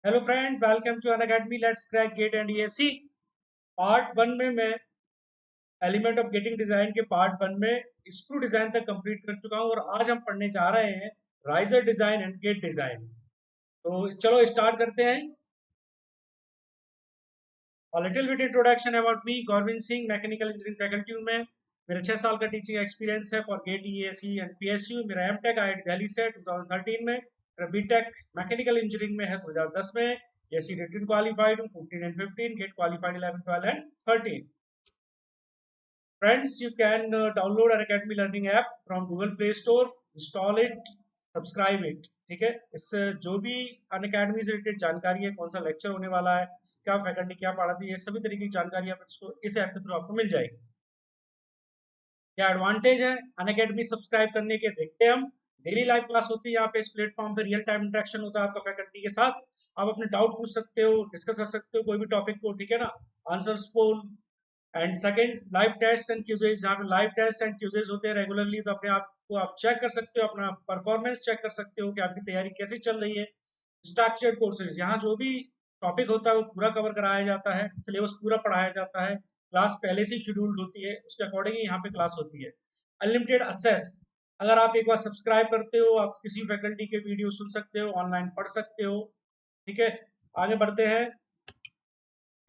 Hello friend, welcome to Unacademy. Let's crack GATE and ESE. Part one में मैं element of gating design के part one में screw design तक complete कर चुका हूं और आज हम पढ़ने जा रहे हैं riser design and gate design. तो चलो स्टार्ट करते हैं। Little bit introduction about me. Govind Singh, mechanical engineering faculty हूं मैं। मेरा 6 साल का टीचिंग एक्सपीरियंस है for GATE, ESE and PSU. मेरा एमटेक आईआईटी दिल्ली से 2013 में। मेरा बीटेक मैकेनिकल इंजीनियरिंग में है 2010 में। ईएससी रिटन क्वालिफाइड हूँ 14 and 15, GATE qualified 11, 12 and 13। Friends, you can download an Academy Learning app from Google Play Store, install it, subscribe it। ठीक है, इससे जो भी अन अकेडमी से रिलेटेड जानकारी है, कौन सा लेक्चर होने वाला है, क्या फैकल्टी क्या पढ़ाती है, ये सभी तरीके की जानकारी आप इसको इस ऐप के थ्रू आपको मिल जाएगी। क्या एडवांटेज है अन अकेडमी सब्सक्राइब करने के, देखते हैं हम। डेली लाइव क्लास होती है यहाँ पे। इस प्लेटफॉर्म पे रियल टाइम इंटरेक्शन होता है आपका फैकल्टी के साथ। आप अपने डाउट पूछ सकते हो, डिस्कस कर सकते हो कोई भी टॉपिक को, ठीक है ना। Answers poll and second live test and quizzes. जहाँ पे लाइव टेस्ट एंड क्यूजेज होते हैं रेगुलरली, तो अपने आप को आप चेक कर सकते हो, अपना परफॉर्मेंस चेक कर सकते हो कि आपकी तैयारी कैसी चल रही है। स्ट्रक्चर्ड कोर्सेज, यहाँ जो भी टॉपिक होता है वो पूरा कवर कराया जाता है, सिलेबस पूरा पढ़ाया जाता है। क्लास पहले से शेड्यूल्ड होती है, उसके अकॉर्डिंग ही यहाँ पे क्लास होती है। Unlimited access. अगर आप एक बार सब्सक्राइब करते हो, आप किसी फैकल्टी के वीडियो सुन सकते हो, ऑनलाइन पढ़ सकते हो। ठीक है, आगे बढ़ते हैं।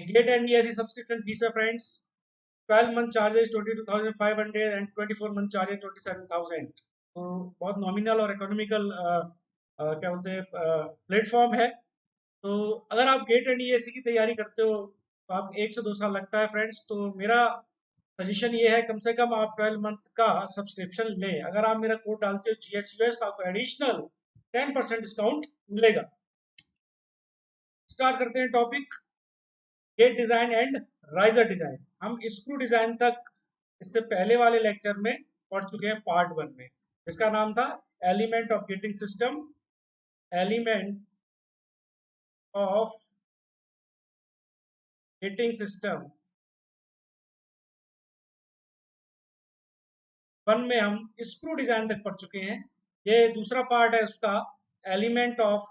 GATE and ESE subscription fees है friends. 12 month charges 22,500 and 24 month charges 27,000। तो बहुत नॉमिनल और इकोनॉमिकल क्या बोलते हैं प्लेटफॉर्म है। तो अगर आप गेट एंड ईएससी की तैयारी करते हो तो आप 1 से 2 साल लगता है फ्रेंड्स। तो मेरा सजेशन ये है, कम से कम आप 12 मंथ का सब्सक्रिप्शन लें। अगर आप मेरा कोड डालते हो GSUS तो आपको एडिशनल 10% डिस्काउंट मिलेगा। स्टार्ट करते हैं topic. Gate design and riser design. हम स्क्रू डिजाइन तक इससे पहले वाले लेक्चर में पढ़ चुके हैं पार्ट वन में, जिसका नाम था element of gating system. Element of gating system one में हम स्क्रू डिजाइन तक पढ़ चुके हैं। ये दूसरा पार्ट है उसका, एलिमेंट ऑफ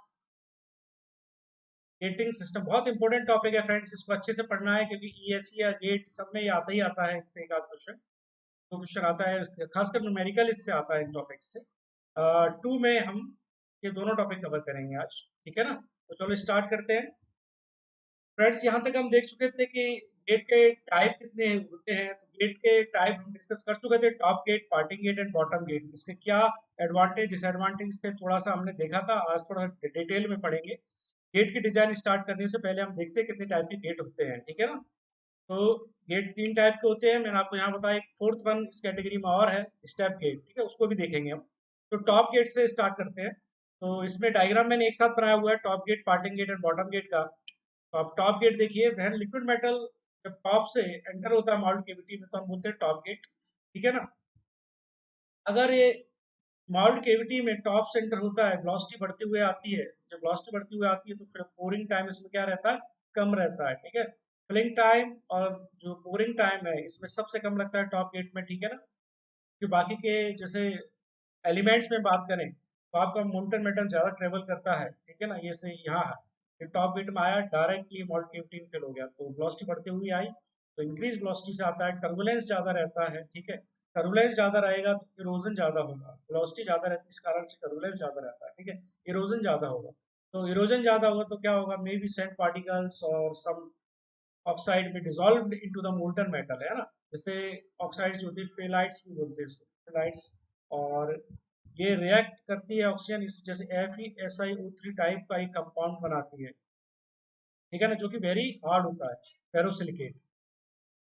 गेटिंग सिस्टम। बहुत इंपॉर्टेंट टॉपिक है फ्रेंड्स, इसको अच्छे से पढ़ना है क्योंकि ईएससी या गेट सब में ये आता ही आता है। इससे एक आध क्वेश्चन, तो क्वेश्चन आता है, खासकर न्यूमेरिकल इससे आता है इन टॉपिक से। टू में हम ये दोनों टॉपिक कवर करेंगे आज, ठीक है ना। तो चलो स्टार्ट करते हैं। फ्रेंड्स, यहाँ तक हम देख चुके थे कि गेट के टाइप कितने होते हैं। तो गेट के टाइप हम डिस्कस कर चुके थे, top gate, parting gate and bottom gate. इसके क्या एडवांटेज डिसएडवांटेज थे थोड़ा सा हमने देखा था, आज थोड़ा डिटेल में पढ़ेंगे। गेट की डिजाइन स्टार्ट करने से पहले हम देखते हैं कितने टाइप के गेट होते हैं, ठीक है ना। तो गेट 3 टाइप के होते हैं, मैंने आपको यहाँ बताया। एक फोर्थ वन इस कैटेगरी में और है, स्टेप गेट, ठीक है, उसको भी देखेंगे हम। तो टॉप गेट से स्टार्ट करते हैं। तो इसमें डायग्राम मैंने एक साथ बनाया हुआ है, top gate, parting gate and bottom gate का। तो आप टॉप गेट देखिए, वह लिक्विड मेटल जब टॉप से एंटर होता है मॉल्ड केविटी में तो हम बोलते हैं टॉप गेट, ठीक है ना। अगर ये मॉल्ड केविटी में टॉप से एंटर होता है, वेलोसिटी बढ़ती हुई आती है, जब वेलोसिटी बढ़ती हुई आती है तो फिर पोरिंग टाइम इसमें क्या रहता है, कम रहता है, ठीक है। फिलिंग टाइम और जो पोरिंग टाइम है इसमें सबसे कम लगता है टॉप गेट में, ठीक है ना। कि बाकी के जैसे एलिमेंट्स में बात करें तो आपका मोल्टन मेटल ज़्यादा ट्रेवल करता है, ठीक है ना। ये से यहाँ है, ये टॉप बीट में आया, डायरेक्टली मॉल्ट केविटी में फिल हो गया, तो वेलोसिटी बढ़ती हुई आई, तो इंक्रीज वेलोसिटी से आता है। टर्बुलेंस ज़्यादा रहता है, ठीक है। टर्बुलेंस ज़्यादा रहेगा तो इरोजन ज़्यादा होगा। वेलोसिटी ज़्यादा रहती है, इस कारण से टर्बुलेंस ज़्यादा रहता है, ठीक है। इरोजन ज़्यादा होगा, तो इरोजन ज़्यादा होगा तो क्या होगा, मे बी सैंड पार्टिकल्स और सम ऑक्साइड में dissolve into the molten metal, है ना। जैसे ऑक्साइड्स जो होती है, फेलाइट्स भी बोलते हैं इसको, फेलाइट्स। और ये रिएक्ट करती है ऑक्सीजन, इस जैसे FeSiO3 टाइप का एक कंपाउंड बनाती है, ठीक है ना, जो कि वेरी हार्ड होता है, फेरोसिलिकेट।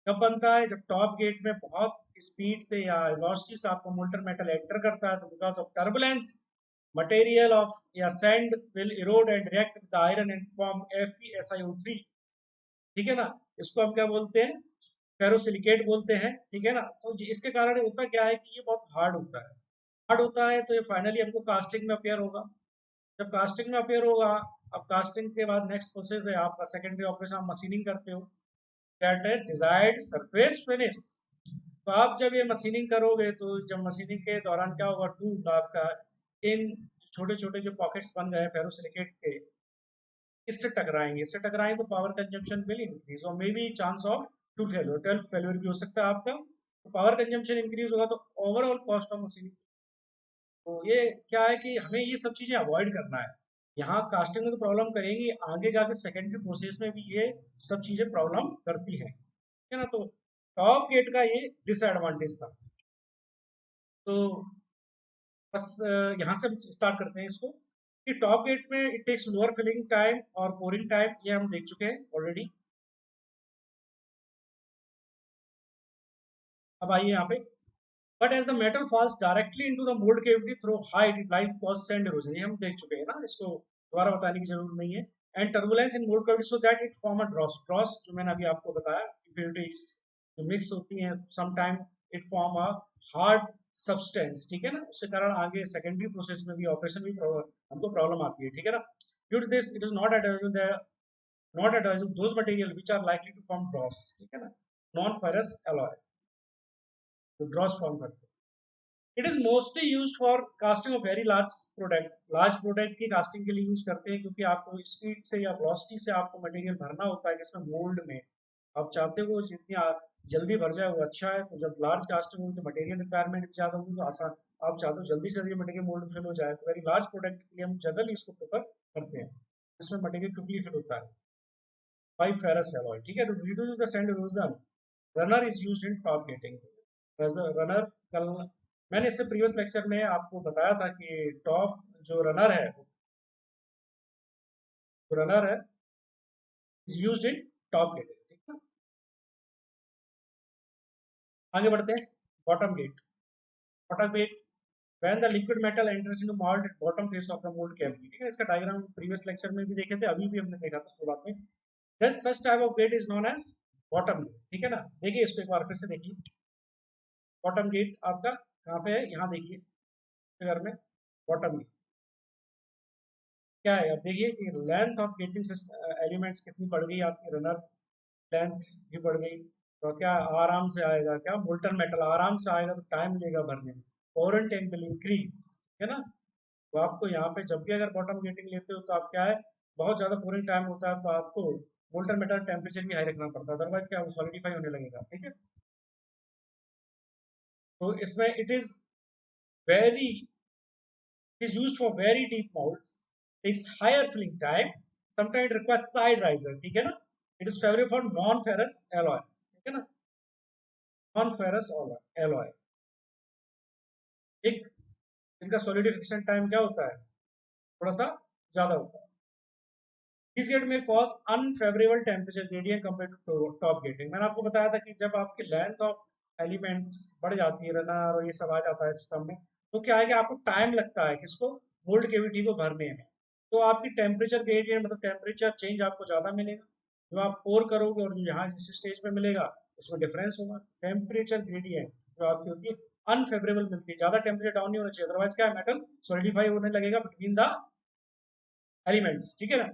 कब बनता है, जब टॉप गेट में बहुत स्पीड से या वेलोसिटी से आपको मोल्टन मेटल एंटर करता है, तो because of turbulence material of या sand will erode and react with iron and form FeSiO3, ठीक है ना। इसको हम क्या बोलते हैं, फेरोसिलिकेट बोलते हैं, ठीक है ना। तो इसके कारण होता क्या है कि ये बहुत हार्ड होता है। हार्ड होता है तो ये फाइनली हमको कास्टिंग में अपेयर होगा। जब कास्टिंग में अपेयर होगा, अब कास्टिंग के बाद नेक्स्ट प्रोसेस है आपका सेकेंडरी ऑपरेशन, आप मशीनिंग करते हो, दैट है डिजायर्ड सरफेस फिनिश। तो आप जब ये मशीनिंग करोगे तो जब मशीनिंग के दौरान क्या होगा, टूल आपका इन छोटे छोटे जो पॉकेट्स बन गए फेरोसिलिकेट के, इससे टकराएंगे तो पावर कंजम्पशन विल इंक्रीज और may be chance of tooth failure भी हो सकता है आपका। तो पावर कंजम्पशन इंक्रीज होगा तो ओवरऑल कॉस्ट ऑफ मशीन। तो ये क्या है कि हमें ये सब चीजें अवॉइड करना है। यहाँ कास्टिंग में तो प्रॉब्लम करेंगी, आगे जाके सेकेंडरी प्रोसेस में भी ये सब चीजें प्रॉब्लम करती हैं, ठीक है ना। तो टॉप गेट का ये डिसएडवांटेज था। तो बस यहाँ से हम स्टार्ट करते हैं इसको कि टॉप गेट में it takes lower filling time और पोरिंग टाइम, ये हम देख चुके हैं ऑलरेडी। अब आइए यहाँ पे, but as the metal falls directly into the mould cavity through height it like cause sand erosion, ये हम देख चुके हैं ना, इसको दोबारा बताने की जरूरत नहीं है। And turbulence in mould cavity so that it form a dross, dross जो मैंने अभी आपको बताया इम्प्योरिटीज जो मिक्स होती हैं some time it form a hard substance, ठीक है ना। उसके कारण आगे सेकेंडरी प्रोसेस में भी ऑपरेशन भी हमको प्रॉब्लम आती है, ठीक है ना। Due to this it is not advisable those material which are likely to form dross, ठीक है ना, नॉन फेरस alloy तो ड्रॉस फॉर्म करते हैं। It is mostly use for casting of very large product की कास्टिंग के लिए यूज करते हैं, क्योंकि आपको स्पीड से या वेलोसिटी से आपको मटेरियल भरना होता है जिसमें मोल्ड में आप चाहते हो जितनी जल्दी भर जाए वो अच्छा है। तो जब लार्ज कास्टिंग होगी तो मटेरियल रिक्वायरमेंट भी ज्यादा होगी, तो आसान आप चाहते हो जल्दी से जल्दी मटेरियल मोल्ड फिल हो जाए, तो वेरी लार्ज प्रोडक्ट के लिए हम जनरली इसको प्रेफर करते हैं, इसमें मटेरियल क्विकली फिल होता है बाई फेरस एलॉय, ठीक है। तो reduce the sand erosion, runner is used in top gating। Runner कल मैंने इससे प्रीवियस लेक्चर में आपको बताया था कि टॉप जो रनर है is used in top gating, ठीक है। आगे बढ़ते हैं, bottom gate. Bottom gate when the liquid metal enters into mould at bottom face of the mould cavity, ठीक है। इसका डायग्राम प्रीवियस लेक्चर में भी देखे थे, अभी भी हमने देखा था शुरुआत में। This such type of gate is known as bottom gate, ठीक है ना। देखिए इसको एक बार फिर से देखिए, बॉटम गेट आपका कहाँ पे है, यहाँ देखिए फिगर में बॉटम गेट क्या है। अब देखिए कि लेंथ ऑफ गेटिंग एलिमेंट्स कितनी बढ़ गई आपकी, रनर लेंथ भी बढ़ गई, तो क्या आराम से आएगा, क्या मोल्टन मेटल आराम से आएगा, तो टाइम लेगा भरने में, पोरेंट टाइम विल इंक्रीज, है ना। तो आपको यहाँ पे जब भी अगर बॉटम गेटिंग लेते हो तो आप क्या है, बहुत ज्यादा पोरिंग टाइम होता है तो आपको मोल्टन मेटल टेम्परेचर भी हाई रखना पड़ता है, अदरवाइज क्या सॉलिडिफाई होने लगेगा, ठीक है। तो इसमें very it is used for very deep mould, takes higher filling time, sometimes it requires side riser, ठीक है ना। It is favourite for non ferrous alloy, ठीक है ना, नॉन फेरस एलॉय, एक इनका सॉलिडिफिकेशन टाइम क्या होता है, थोड़ा सा ज्यादा होता है। दिस गेट में cause unfavourable temperature gradient compare to top gating. मैंने आपको बताया था कि जब आपकी लेंथ ऑफ एलिमेंट्स बढ़ जाती है, रनर और ये सब आ जाता है सिस्टम में, तो क्या है कि आपको टाइम लगता है किसको, मोल्ड केविटी को भरने में। तो आपकी टेम्परेचर ग्रेडियंट मतलब टेम्परेचर चेंज आपको ज्यादा मिलेगा, जो आप पोर करोगे और जो यहाँ जिस स्टेज पे मिलेगा उसमें डिफरेंस होगा। टेम्परेचर ग्रेडियंट जो आपकी होती है अनफेवरेबल मिलती है, ज्यादा टेम्परेचर डाउन नहीं होना चाहिए, अदरवाइज क्या है मेटल सॉलिडिफाई होने लगेगा बिटवीन द एलिमेंट्स, ठीक है ना।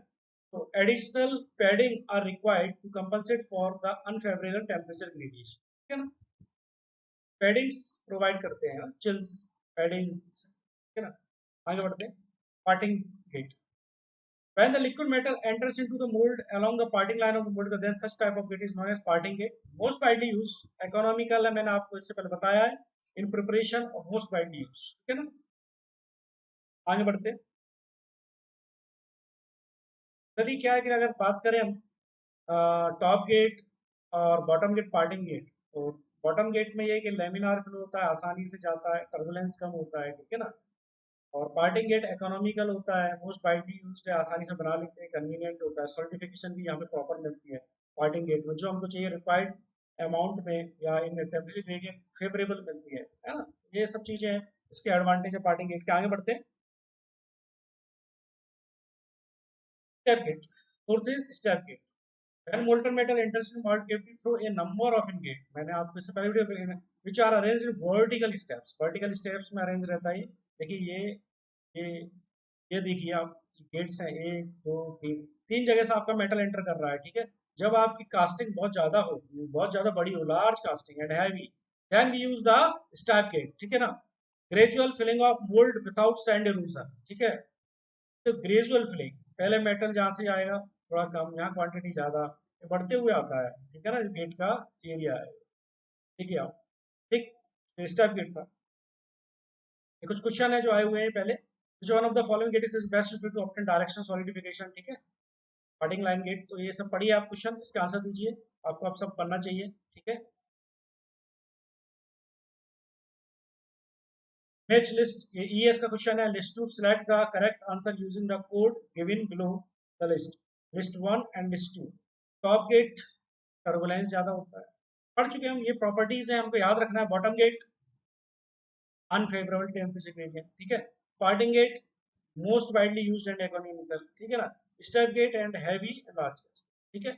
तो additional padding are required to compensate for the unfavourable temperature gradation, ठीक है ना। पैडिंग्स प्रोवाइड करते हैं ना, चिल्स पैडिंग्स, ठीक है ना। आगे बढ़ते हैं, parting gate. When the liquid metal enters into the mold along the parting line of the mold, then such type of gate is known as parting gate. Most widely used, economical है, मैंने आपको इससे पहले बताया है, in preparation of most widely used, ठीक है ना। आगे बढ़ते हैं, चलिए क्या है कि अगर बात करें हम टॉप गेट और बॉटम गेट पार्टिंग गेट, तो बॉटम गेट में ये कि लेमिनार फ्लो होता है, आसानी से जाता है, टर्बुलेंस कम होता है, ठीक है ना। और पार्टिंग गेट इकोनॉमिकल होता है, मोस्ट वाइडली यूज्ड है, आसानी से बना लेते हैं, कन्वीनियंट होता है, सर्टिफिकेशन भी यहाँ पे प्रॉपर मिलती है पार्टिंग गेट में, जो हमको चाहिए रिक्वायर्ड अमाउंट में या इन टेम्परेचर ग्रेडियंट फेवरेबल मिलती है ना। ये सब चीजें हैं, इसके एडवांटेज है पार्टिंग गेट के। आगे बढ़ते हैं, step gate. Fourth is step gate. When molten metal enters in mold cavity through a number of ingot, मैंने आपको इससे पहले वीडियो में which are arranged in vertical steps, vertical steps में अरेंज रहता है। देखिए ये ये देखिए आप गेट्स हैं, एक दो तीन, तीन जगह से आपका मेटल एंटर कर रहा है, ठीक है। जब आपकी कास्टिंग बहुत ज्यादा हो, बहुत ज्यादा बड़ी हो, large casting and heavy, then we use the step gate, ठीक है ना। Gradual filling of mould without sand erosion, ठीक है। तो ग्रेजुअल फिलिंग, पहले मेटल जहाँ से आएगा थोड़ा कम, यहाँ क्वांटिटी ज़्यादा, ये बढ़ते हुए आता है, ठीक है ना, गेट का एरिया है, ठीक है आप, ठीक, इस टाइप गेट था। ये कुछ क्वेश्चन है जो आए हुए हैं पहले। जो one of the following gate is best suited to obtain direction solidification, ठीक है, पार्टिंग लाइन गेट। तो ये सब पढ़िए आप, क्वेश्चन इसका आंसर दीजिए, आपको आप सब पढ़ना चाहिए, ठीक है। मैच लिस्ट, ये ईएस का क्वेश्चन है। List to select the correct answer using the code given below the list. List one and list two. Top gate turbulence ज्यादा होता है, पढ़ चुके हैं हम, ये प्रॉपर्टीज है, हमको याद रखना है। Bottom gate unfavourable temperature gradient, ठीक है। Parting gate most widely used and economical, ठीक है ना। Step gate and heavy and largest, ठीक है।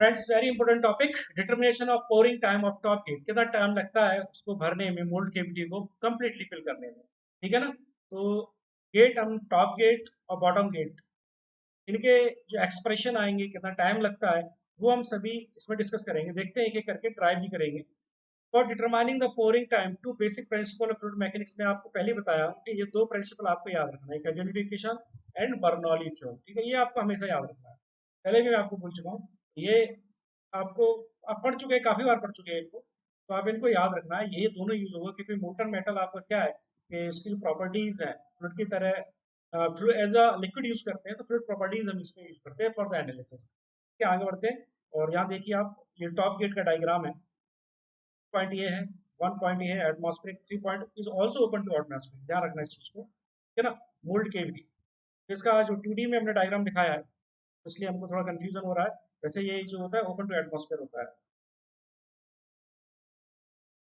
Friends very important topic, determination of pouring time of top gate, कितना टाइम लगता है उसको भरने में, मोल्ड केविटी को कंप्लीटली फिल करने में, ठीक है ना। तो गेट, हम टॉप गेट और बॉटम गेट, इनके जो एक्सप्रेशन आएंगे, कितना टाइम लगता है, वो हम सभी इसमें डिस्कस करेंगे, देखते हैं एक एक करके, ट्राई भी करेंगे। For determining the pouring time, two basic principle of fluid mechanics में आपको पहले बताया कि ये दो प्रिंसिपल आपको याद रखना है, casualty equation and Bernoulli theorem, ठीक है, ये आपको हमेशा याद रखना है। पहले भी मैं आपको बोल चुका हूँ, ये आपको, आप पढ़ चुके हैं, काफी बार पढ़ चुके हैं इनको, तो आप इनको याद रखना है, ये दोनों यूज होगा, क्योंकि मोल्टन मेटल आपका क्या है कि उसकी जो प्रॉपर्टीज है फ्लूइड की तरह, fluid as a liquid use करते हैं, तो फ्लूइड प्रॉपर्टीज हम इसमें यूज करते हैं फॉर द एनालिसिस। क्या आगे बढ़ते हैं, और यहाँ देखिए आप, ये टॉप गेट का डायग्राम है। पॉइंट ये है, वन पॉइंट ये है atmospheric, three point is also open to atmosphere, ध्यान रखना इस चीज को, ठीक है ना। मोल्ड केविटी, इसका जो 2D में हमने डायग्राम दिखाया है, इसलिए हमको थोड़ा कंफ्यूजन हो रहा है, वैसे ये जो होता है ओपन टू एटमॉस्फेयर होता है।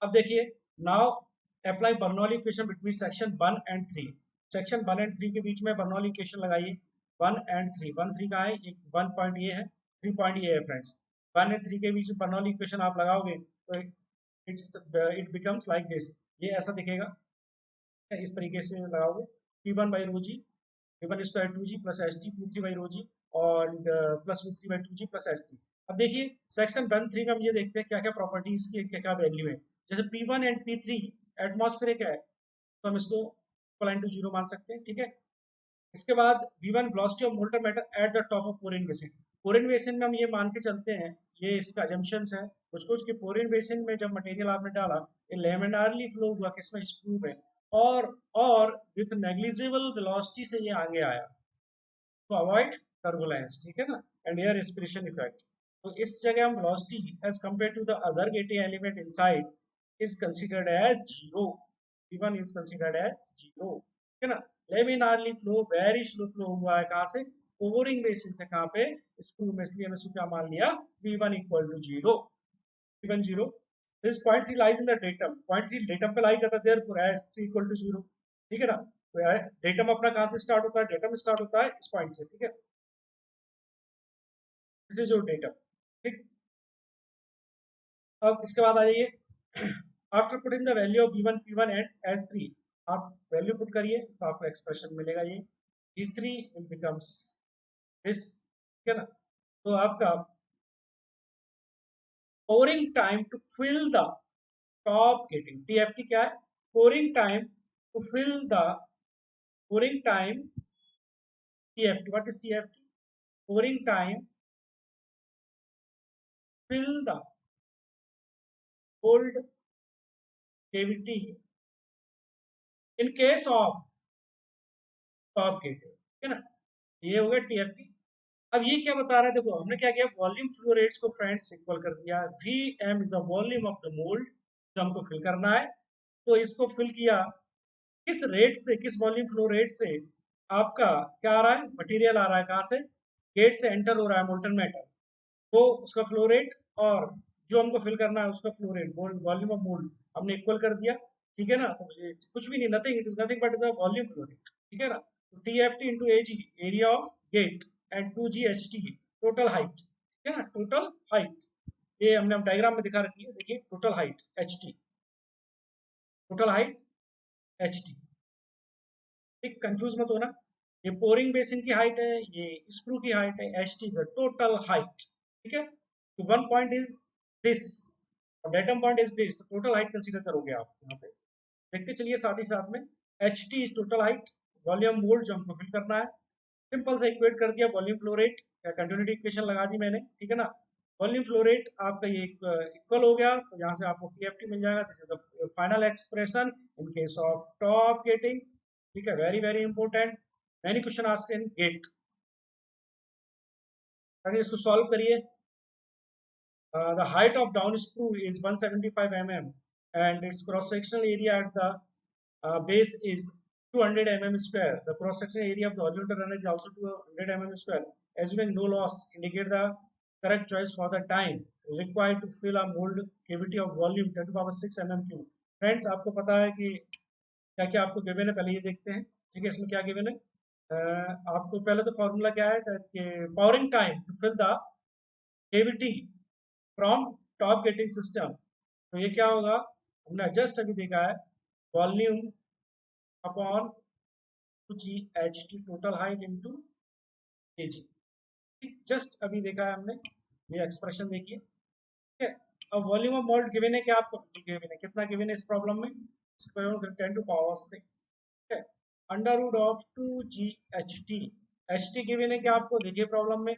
अब देखिए, now apply Bernoulli equation between section 1 and 3। Section 1 and 3 के बीच में बर्नौली इक्वेशन लगाइए। 1 एंड 3, 1 3 का है, एक 1 पॉइंट ये है, 3 पॉइंट ये है फ्रेंड्स। 1 एंड 3 के बीच में बर्नौली इक्वेशन आप लगाओगे तो इट बिकम्स लाइक दिस, ये ऐसा दिखेगा, इस तरीके से लगाओगे। P1 by rho G, P1 square 2G plus H T, P3 by rho G और plus V3 by 2G plus H T. अब देखिए सेक्शन 1 3 में हम ये देखते हैं क्या क्या प्रॉपर्टीज की क्या क्या वैल्यू है। जैसे P1 एंड P3 एटमॉस्फेरिक है, तो हम इसको इक्वल टू जीरो मान सकते हैं, ठीक है। इसके बाद V1 velocity of molten matter at the top of porin basin. Porin basin में हम ये मान के चलते हैं, ये इसका अजम्पशंस है कुछ कुछ, कि पोरिन बेसिन में जब मटेरियल आपने डाला, ये लेमिनारली फ्लो हुआ, किसमें, स्क्रू में, और विथ नेग्लिजिबल वेलोसिटी से ये आगे आया, तो अवॉइड टर्बुलेंस, ठीक है ना, एंड एयर एस्पिरेशन इफेक्ट। तो इस जगह हम velocity as compare to the other gating element inside is considered as zero. V1 is considered as zero, ठीक है ना। Laminarly flow, very slow flow हुआ है, कहाँ से, पोरिंग बेसिन से, कहाँ पे, स्क्रू में, इसलिए हमने क्या मान लिया, V1 equal to zero, V1 zero. This point 3 lies in the datum, point 3 datum पे लाई करता है, therefore as 3 equal to zero, ठीक है ना। तो डेटम अपना कहाँ से स्टार्ट होता है, डेटम स्टार्ट होता है इस पॉइंट से, ठीक है, दिस इज योर डेटम, ठीक। अब इसके बाद आ जाइए, after putting the value of V1 P1 and S3, आप वैल्यू पुट करिए तो आपको एक्सप्रेशन मिलेगा ये, V3 विल बिकम्स दिस, ठीक है ना। तो आपका pouring time to fill the top getting, TFT क्या है, pouring time to fill the, pouring time, TFT, what is TFT, pouring time fill the cold cavity in case of top getting, ठीक है ना, ये हो गया TFT। अब ये क्या बता रहा है, देखो हमने क्या किया, वॉल्यूम फ्लो रेट्स को फ्रेंड्स इक्वल कर दिया, Vm is the volume of the mould जो हमको फिल करना है, तो इसको फिल किया, किस रेट से, किस वॉल्यूम फ्लो रेट से आपका क्या आ रहा है, मटेरियल आ रहा है, कहाँ से, गेट से एंटर हो रहा है मोल्टन मेटल, तो उसका फ्लो रेट, और जो हमको फिल करना है उसका flow rate, volume of mould हमने इक्वल कर दिया, ठीक है ना। तो ये कुछ भी नहीं, nothing, it is nothing but is a volume flow rate, ठीक है ना। तो TFT into AG, area of gate, and 2GHT, total height, ठीक है ना, टोटल हाइट, ये हमने डायग्राम में दिखा रखी है, देखिए total height HT, total height HT, ठीक, कंफ्यूज मत होना, ये पोरिंग बेसिन की हाइट है, ये स्क्रू की हाइट है, HT इज टोटल हाइट, ठीक है। तो वन पॉइंट इज दिस और डेटम पॉइंट इज दिस, तो टोटल हाइट कंसीडर करोगे आप यहाँ पे, देखते चलिए साथ ही साथ में, HT is total height, volume mould जो हमको फिल करना है, सिंपल सा इक्वेट कर दिया volume flow rate, continuity equation लगा दी मैंने, ठीक है ना। वॉल्यूम फ्लो रेट आपका ये इक्वल हो गया, तो यहाँ से आपको TFT मिल जाएगा। This is the final expression in case of top gating, ठीक है, very very important. Many question asked in GATE. अगर इसको सॉल्व करिए, the height of down screw is 175 mm and its cross sectional area at the base is 200 mm square. The cross sectional area of the horizontal runner is also 200 mm square. Assuming no loss, indicate the correct choice for the time required to fill a mold cavity of volume 10 to the power 6 mm cube. Friends, आपको पता है कि क्या क्या आपको given है, पहले ये देखते हैं, ठीक है। इसमें क्या गिवन है, आपको पहले तो फॉर्मूला क्या है कि pouring time to fill the cavity from top gating system. तो ये क्या होगा, हमने जस्ट अभी देखा है volume upon G H T total height into K G, just अभी देखा है हमने, ये एक्सप्रेशन देखिए, ठीक है। अब वॉल्यूम ऑफ मोल्ड गिवन है, क्या आपको गिवन है, कितना गिवन है इस प्रॉब्लम में, 10 टू पावर 6, ठीक है। Under root of 2 GHT, H T given है क्या आपको, देखिए प्रॉब्लम में,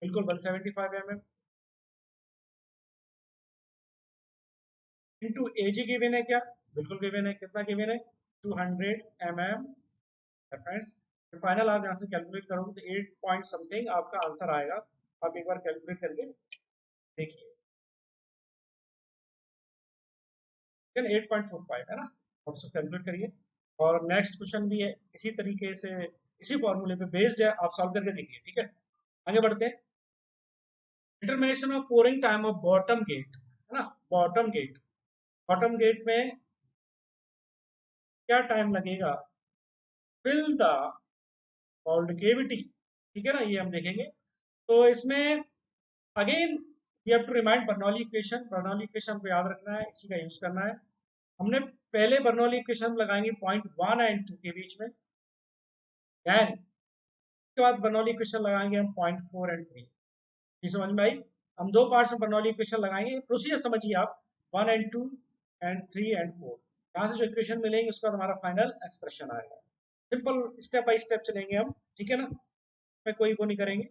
बिल्कुल 175 mm इंटू एजी गिवन है क्या, बिल्कुल गिवन है, कितना गिवन है, 200 mm फ्रेंड्स। तो फाइनल आप यहाँ से कैलकुलेट करोगे तो 8 पॉइंट समथिंग आपका आंसर आएगा। आप एक बार कैलकुलेट करके देखिए, 8.45 है ना, आप उसको कैलकुलेट करिए। और नेक्स्ट क्वेश्चन भी है इसी तरीके से, इसी फॉर्मूले पे बेस्ड है, आप सॉल्व करके देखिए, ठीक है। आगे बढ़ते हैं, determination of pouring time of bottom gate, है ना। बॉटम गेट, बॉटम गेट में क्या टाइम लगेगा, फिल द मोल्ड केविटी, ठीक है ना, ये हम देखेंगे। तो इसमें again we have to remind Bernoulli equation, Bernoulli equation हमको याद रखना है, इसी का यूज करना है। हमने पहले बर्नौली इक्वेशन लगाएंगे पॉइंट 1 एंड 2 के बीच में, देन उसके बाद बर्नौली इक्वेशन लगाएंगे हम पॉइंट 4 एंड 3। ये समझ में आई, हम दो पार्ट्स में बर्नौली इक्वेशन लगाएंगे, प्रोसीजर समझिए आप, 1 एंड 2 एंड 3 एंड 4, यहाँ से जो इक्वेशन मिलेंगे उसका हमारा फाइनल एक्सप्रेशन आएगा। सिंपल स्टेप बाय स्टेप चलेंगे हम, ठीक है ना, मैं कोई वो नहीं करेंगे।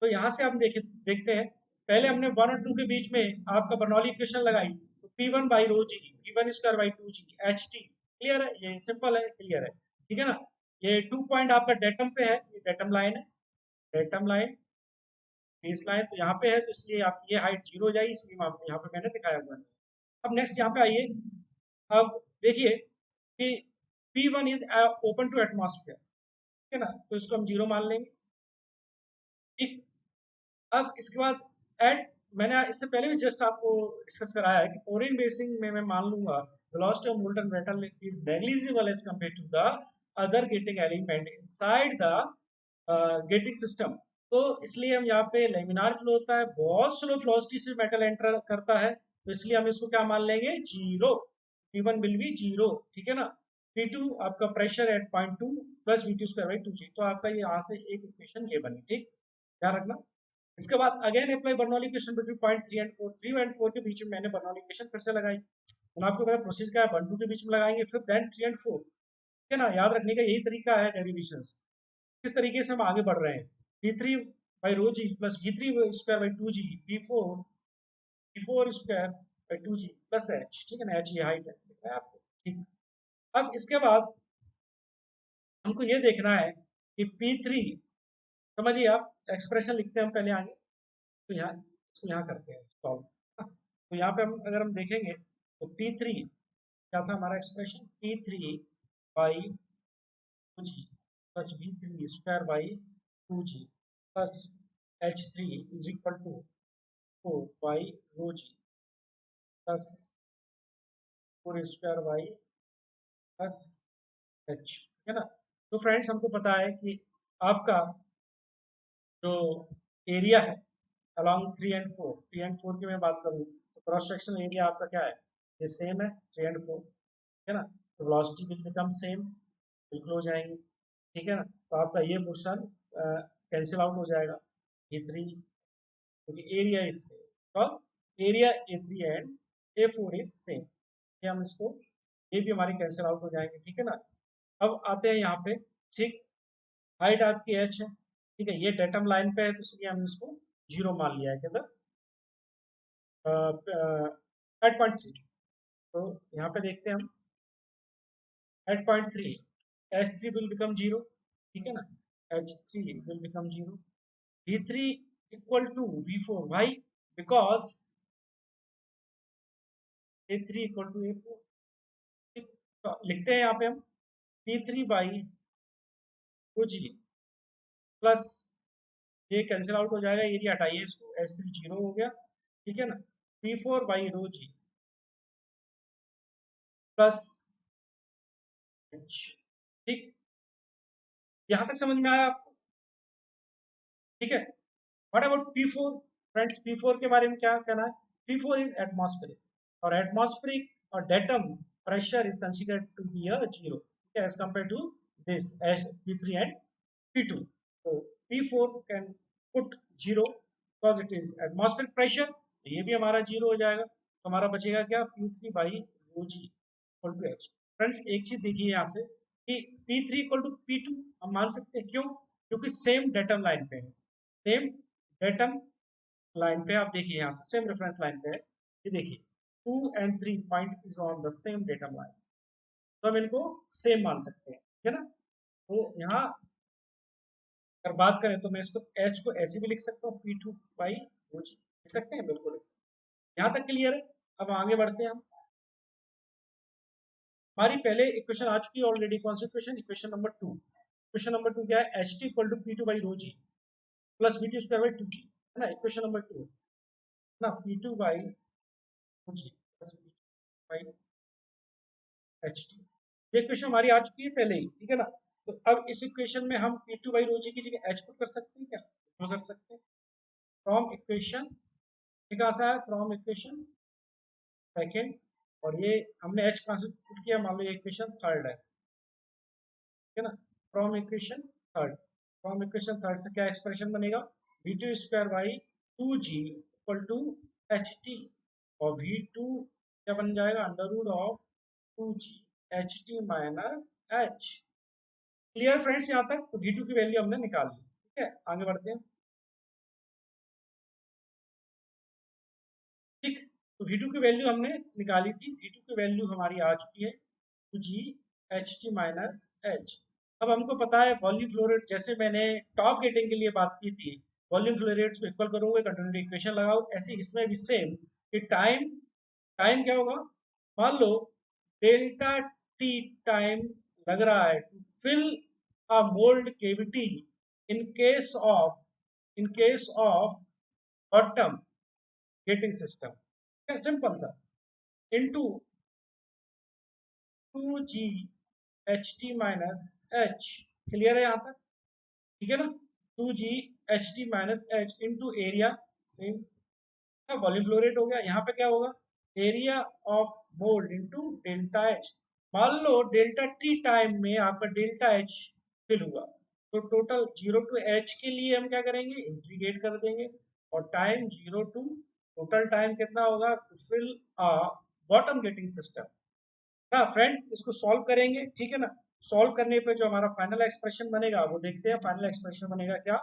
तो यहाँ से हम देखते हैं, पहले हमने 1 और 2 के बीच में आपका बर्नौली इक्वेशन लगाई, तो P1 by rho G, P1 square by 2G HT, clear है, ये सिंपल है, क्लियर है, ठीक है ना। ये 2 पॉइंट आपका डेटम पे है, ये डेटम लाइन है, डेटम लाइन, बेस लाइन, तो यहाँ पे है, तो इसलिए आप ये हाइट 0 हो जाएगी, इसलिए यहाँ पे मैंने दिखाया हुआ है। अब नेक्स्ट यहाँ पे आइए, अब देखिए कि P1 is open to atmosphere, ठीक है ना, तो इसको हम 0 मान लेंगे, ठीक। अब इसके बाद एट, मैंने इससे पहले भी जस्ट आपको डिस्कस कराया है कि पोरिंग बेसिंग में मैं मान लूंगा velocity of molten metal is negligible as compare to the other gating element inside the gating system. तो इसलिए हम यहाँ पे लेमिनार फ्लो होता है, बहुत स्लो वेलोसिटी से मेटल एंटर करता है, तो इसलिए हम इसको क्या मान लेंगे, 0, P1 विल बी 0, ठीक है ना। P2 आपका pressure at point 2 plus V2 square by 2G, तो आपका ये यहाँ से एक इक्वेशन ये बनी, ठीक, ध्यान रखना। इसके बाद again apply Bernoulli equation between point 3 and 4, 3 and 4 के बीच में मैंने बर्नौली इक्वेशन फिर से लगाई। आपको पता प्रोसेस क्या है, 1 2 के बीच में लगाएंगे, फिर देन 3 एंड 4, ठीक है ना, याद रखने का यही तरीका है डेरिवेशंस, किस तरीके से हम आगे बढ़ रहे हैं। V3 by rho G plus V3 square by 2G, V4 square by 2G plus H, ठीक है ना, H ये हाइट है आपको, ठीक। अब इसके बाद हमको ये देखना है कि P3, समझिए आप, एक्सप्रेशन लिखते हैं हम पहले आगे, तो यहाँ इसको यहाँ करते हैं सॉल्व। तो यहाँ पे हम अगर हम देखेंगे तो P3 क्या था हमारा expression, P3 by 2G plus V3 square by 2G plus H3 is equal to 4 by rho G plus 4 square by plus H, है ना। तो फ्रेंड्स हमको पता है कि आपका जो एरिया है अलॉन्ग 3 एंड 4, 3 एंड 4 की मैं बात करूँ तो क्रॉस सेक्शनल एरिया आपका क्या है, ये सेम है 3 एंड 4, है ना। तो वेलोसिटी विल बिकम सेम, बिल्कुल हो जाएंगे, ठीक है ना। तो आपका ये पोर्शन कैंसिल आउट हो जाएगा, A3, क्योंकि area is same, because area A3 and A4 is same, ये हम इसको, ये भी हमारे कैंसिल आउट हो जाएंगे, ठीक है ना। अब आते हैं यहाँ पे, ठीक, हाइट आपकी h है, ठीक है, ये डेटम लाइन पे है तो इसलिए हमने इसको 0 मान लिया है किधर, एट पॉइंट 3। तो यहाँ पे देखते हैं हम, eight point 3 h3 will become 0, ठीक है ना, h3 will become 0, v3 equal to v4, why, because a3 equal to a4, ठीक, तो लिखते हैं यहाँ पे हम p3 by rho G plus, ये कैंसिल आउट हो जाएगा, एरिया हटाइए इसको, h3 0 हो गया, ठीक है ना, p4 by rho G plus h, ठीक, यहाँ तक समझ में आया आपको, ठीक है। What about P4 friends, P4 के बारे में क्या कहना है, P4 इज एटमॉस्फेरिक, और एटमॉस्फेरिक और datum pressure is considered to be a zero, ठीक है, as compare to this P3 and P2, so P4 can put zero because it is atmospheric pressure, तो ये भी हमारा जीरो हो जाएगा, तो हमारा बचेगा क्या, P3 by rho G equal to H। Friends एक चीज देखिए यहाँ से कि P3 इक्वल टू P2 हम मान सकते हैं, क्यों, क्योंकि सेम डेटम लाइन पे है, सेम डेटम लाइन पे, आप देखिए यहाँ से सेम रेफरेंस लाइन पे है, ये देखिए 2 and 3 point is on the same datum line, तो हम इनको सेम मान सकते हैं, ठीक है ना। तो यहाँ अगर बात करें तो मैं इसको H को ऐसे भी लिख सकता हूँ, P2 बाई रो जी, लिख सकते हैं, बिल्कुल लिख सकते हैं। यहाँ तक क्लियर है। अब आगे बढ़ते हैं हम, हमारी पहले इक्वेशन आ चुकी है ऑलरेडी, कौन सी equation, equation number 2, equation number 2 क्या है, H T equal to P2 by rho G plus V2 square by 2G, है ना, इक्वेशन नंबर 2 ना, P2 by rho G plus V2 by HT, ये इक्वेशन हमारी आ चुकी है पहले ही, ठीक है ना। तो अब इस इक्वेशन में हम P2 बाई रो जी की जगह H पुट कर सकते हैं क्या, बिल्कुल कर सकते हैं, फ्रॉम इक्वेशन, ये कहाँ से आया, फ्रॉम इक्वेशन सेकेंड, और ये हमने H कहाँ से पुट किया, मान लो ये इक्वेशन थर्ड है, ठीक है ना, from equation third, from equation third से क्या एक्सप्रेशन बनेगा, V2 square by 2G equal to HT, और V2 क्या बन जाएगा, under root of 2G HT minus H। Clear friends यहाँ तक, तो V2 की वैल्यू हमने निकाल ली, ठीक है, आगे बढ़ते हैं, ठीक, तो V2 की वैल्यू हमने निकाली थी, V2 की वैल्यू हमारी आ चुकी है 2G HT माइनस H। अब हमको पता है वॉल्यूम फ्लो रेट, जैसे मैंने टॉप गेटिंग के लिए बात की थी, वॉल्यूम फ्लो रेट्स को इक्वल करोगे, कंटिन्यूटी इक्वेशन लगाओ, ऐसे इसमें भी सेम, कि टाइम, टाइम क्या होगा, मान लो डेल्टा टी टाइम लग रहा है to fill a mould cavity in case of, in case of bottom gating system, simple सा, into 2G HT minus H, clear है यहाँ तक, ठीक है ना, 2G HT minus H into area, same, volume flow rate हो गया, यहाँ पे क्या होगा, area of mould into delta H, मान लो डेल्टा टी टाइम में आपका डेल्टा एच फिल हुआ, तो टोटल 0 टू एच के लिए हम क्या करेंगे, इंटीग्रेट कर देंगे, और टाइम 0 टू, टोटल टाइम कितना होगा to fill a bottom gating system ना। फ्रेंड्स इसको सॉल्व करेंगे, ठीक है ना, सॉल्व करने पे जो हमारा फाइनल एक्सप्रेशन बनेगा वो देखते हैं, फाइनल एक्सप्रेशन बनेगा क्या,